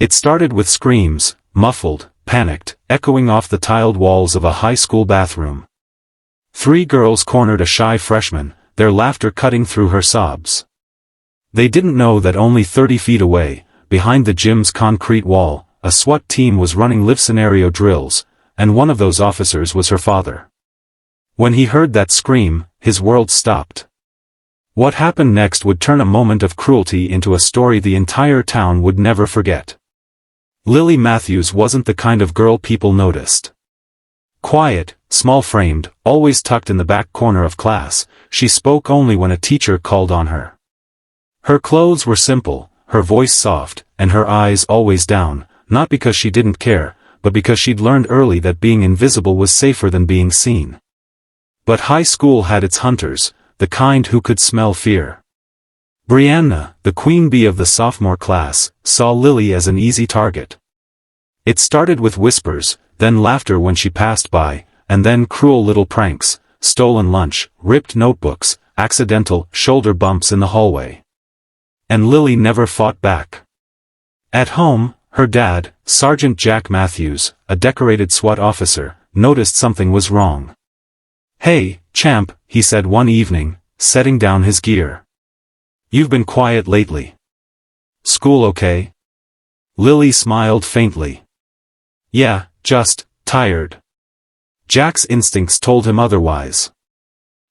It started with screams, muffled, panicked, echoing off the tiled walls of a high school bathroom. 3 girls cornered a shy freshman, their laughter cutting through her sobs. They didn't know that only 30 feet away, behind the gym's concrete wall, a SWAT team was running live scenario drills, and one of those officers was her father. When he heard that scream, his world stopped. What happened next would turn a moment of cruelty into a story the entire town would never forget. Lily Matthews wasn't the kind of girl people noticed. Quiet, small-framed, always tucked in the back corner of class, she spoke only when a teacher called on her. Her clothes were simple, her voice soft, and her eyes always down, not because she didn't care, but because she'd learned early that being invisible was safer than being seen. But high school had its hunters, the kind who could smell fear. Brianna, the queen bee of the sophomore class, saw Lily as an easy target. It started with whispers, then laughter when she passed by, and then cruel little pranks, stolen lunch, ripped notebooks, accidental shoulder bumps in the hallway. And Lily never fought back. At home, her dad, Sergeant Jack Matthews, a decorated SWAT officer, noticed something was wrong. "Hey, champ," he said one evening, setting down his gear. "You've been quiet lately. School okay?" Lily smiled faintly. "Yeah, just tired." Jack's instincts told him otherwise.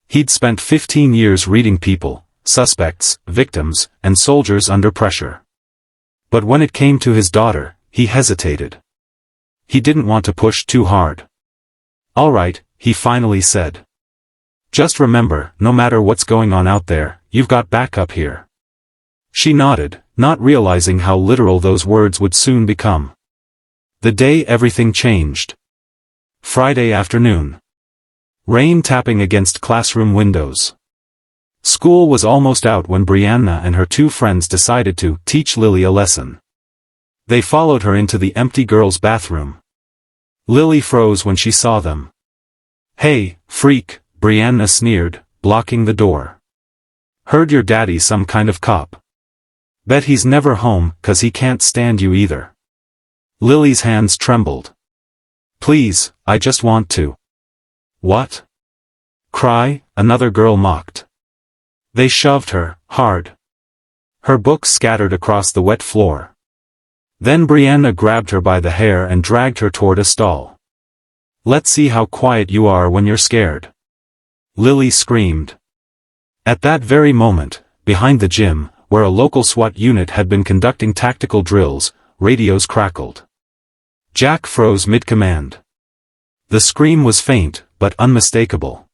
He'd spent 15 years reading people, suspects, victims, and soldiers under pressure. But when it came to his daughter, he hesitated. He didn't want to push too hard. "All right," he finally said. "Just remember, no matter what's going on out there, you've got backup here." She nodded, not realizing how literal those words would soon become. The day everything changed. Friday afternoon. Rain tapping against classroom windows. School was almost out when Brianna and her 2 friends decided to teach Lily a lesson. They followed her into the empty girls' bathroom. Lily froze when she saw them. "Hey, freak," Brianna sneered, blocking the door. "Heard your daddy some kind of cop. Bet he's never home, 'cause he can't stand you either." Lily's hands trembled. "Please, I just want to." "What? Cry?" another girl mocked. They shoved her, hard. Her books scattered across the wet floor. Then Brianna grabbed her by the hair and dragged her toward a stall. "Let's see how quiet you are when you're scared," Lily screamed. At that very moment, behind the gym, where a local SWAT unit had been conducting tactical drills, radios crackled. Jack froze mid-command. The scream was faint, but unmistakable.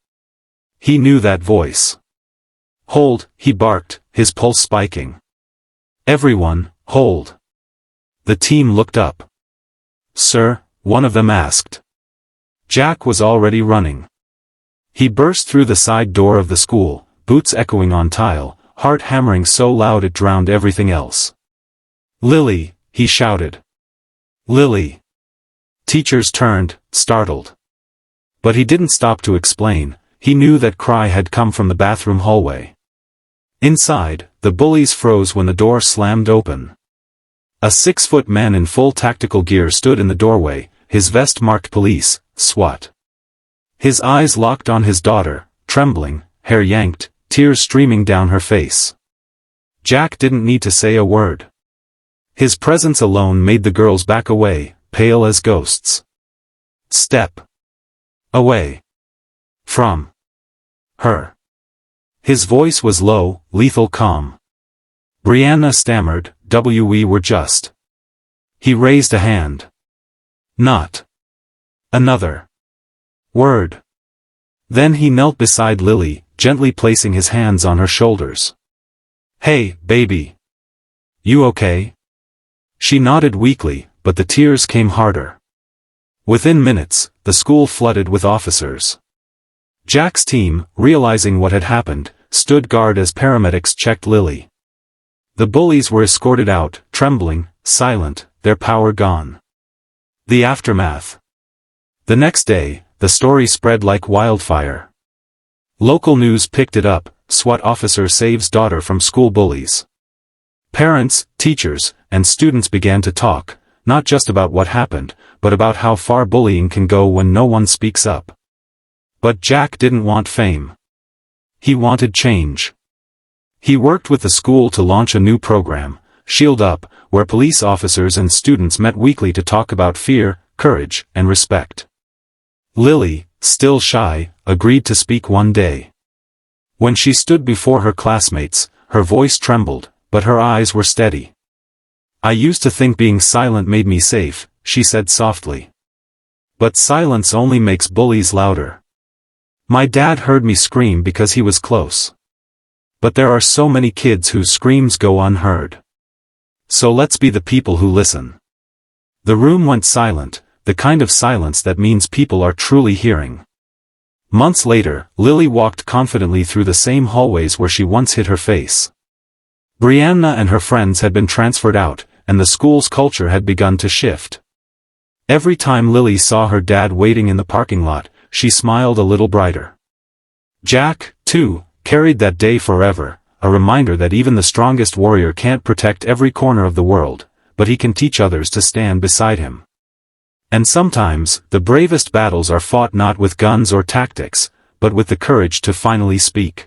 He knew that voice. "Hold," he barked, his pulse spiking. "Everyone, hold." The team looked up. "Sir?" one of them asked. Jack was already running. He burst through the side door of the school, boots echoing on tile, heart hammering so loud it drowned everything else. "Lily," he shouted. "Lily." Teachers turned, startled. But he didn't stop to explain. He knew that cry had come from the bathroom hallway. Inside, the bullies froze when the door slammed open. A 6-foot man in full tactical gear stood in the doorway, his vest marked police, SWAT. His eyes locked on his daughter, trembling, hair yanked, tears streaming down her face. Jack didn't need to say a word. His presence alone made the girls back away, pale as ghosts. "Step away from her." His voice was low, lethal calm. Brianna stammered, "We were just." He raised a hand. "Not another word." Then he knelt beside Lily, gently placing his hands on her shoulders. "Hey, baby. You okay?" She nodded weakly, but the tears came harder. Within minutes, the school flooded with officers. Jack's team, realizing what had happened, stood guard as paramedics checked Lily. The bullies were escorted out, trembling, silent, their power gone. The aftermath. The next day, the story spread like wildfire. Local news picked it up, SWAT officer saves daughter from school bullies. Parents, teachers, and students began to talk, not just about what happened, but about how far bullying can go when no one speaks up. But Jack didn't want fame. He wanted change. He worked with the school to launch a new program, Shield Up, where police officers and students met weekly to talk about fear, courage, and respect. Lily, still shy, agreed to speak one day. When she stood before her classmates, her voice trembled, but her eyes were steady. "I used to think being silent made me safe," she said softly. "But silence only makes bullies louder. My dad heard me scream because he was close. But there are so many kids whose screams go unheard. So let's be the people who listen." The room went silent, the kind of silence that means people are truly hearing. Months later, Lily walked confidently through the same hallways where she once hid her face. Brianna and her friends had been transferred out, and the school's culture had begun to shift. Every time Lily saw her dad waiting in the parking lot, she smiled a little brighter. Jack, too, carried that day forever, a reminder that even the strongest warrior can't protect every corner of the world, but he can teach others to stand beside him. And sometimes, the bravest battles are fought not with guns or tactics, but with the courage to finally speak.